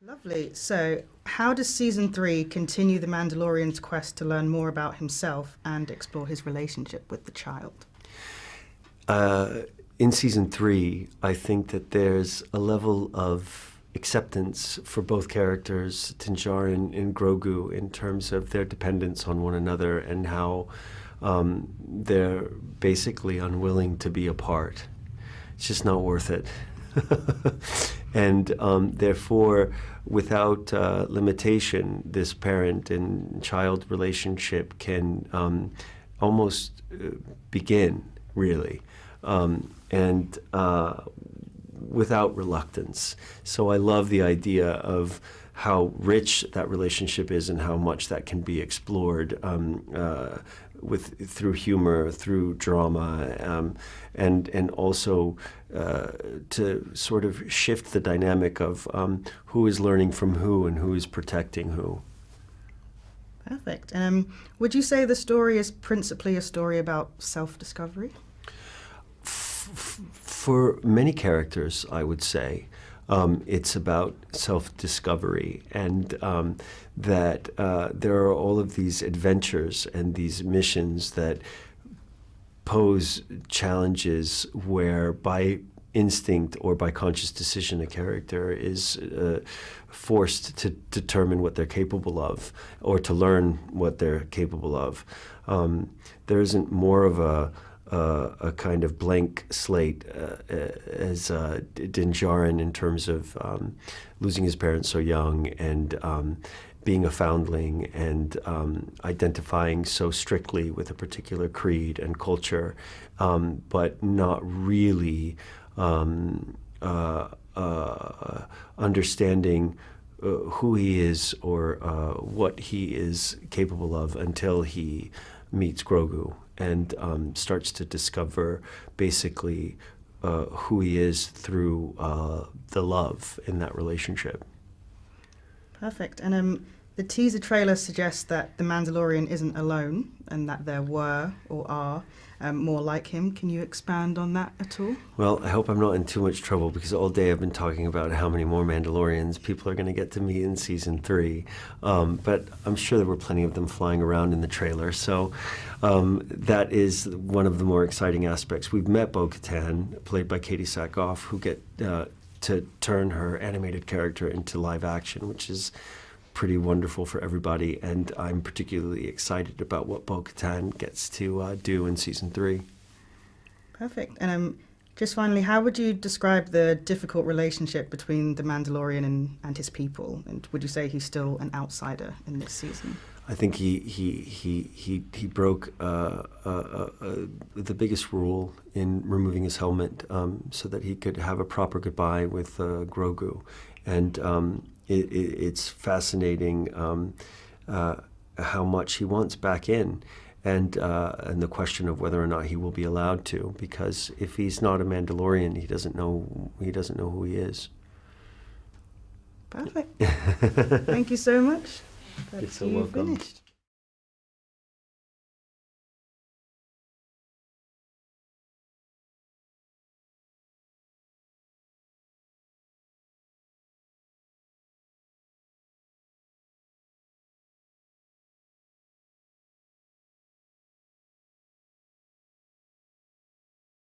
Lovely. So, how does season 3 continue the Mandalorian's quest to learn more about himself and explore his relationship with the child? In season 3, I think that there's a level of acceptance for both characters, Din Djarin and Grogu, in terms of their dependence on one another and how they're basically unwilling to be apart. It's just not worth it. And therefore, without limitation, this parent and child relationship can almost begin, really, and without reluctance. So I love the idea of how rich that relationship is and how much that can be explored through humor, through drama, and also to sort of shift the dynamic of who is learning from who and who is protecting who. Perfect. Would you say the story is principally a story about self-discovery? For many characters, I would say, it's about self-discovery, and that there are all of these adventures and these missions that pose challenges where by instinct or by conscious decision a character is forced to determine what they're capable of or to learn what they're capable of. There isn't more of a kind of blank slate as Din Djarin in terms of losing his parents so young and being a foundling and identifying so strictly with a particular creed and culture, but not really understanding who he is or what he is capable of until he meets Grogu and starts to discover basically who he is through the love in that relationship. Perfect. And the teaser trailer suggests that the Mandalorian isn't alone and that there were or are more like him. Can you expand on that at all? Well, I hope I'm not in too much trouble because all day I've been talking about how many more Mandalorians people are going to get to meet in season 3. But I'm sure there were plenty of them flying around in the trailer. So that is one of the more exciting aspects. We've met Bo-Katan, played by Katy Sackhoff, who get to turn her animated character into live action, which is pretty wonderful for everybody, and I'm particularly excited about what Bo-Katan gets to do in season 3. Perfect. And just finally, how would you describe the difficult relationship between the Mandalorian and his people? And would you say he's still an outsider in this season? I think he broke the biggest rule in removing his helmet so that he could have a proper goodbye with Grogu, and it's fascinating how much he wants back in, and the question of whether or not he will be allowed to, because if he's not a Mandalorian, he doesn't know who he is. Perfect. Thank you so much. You're so welcome. Finished.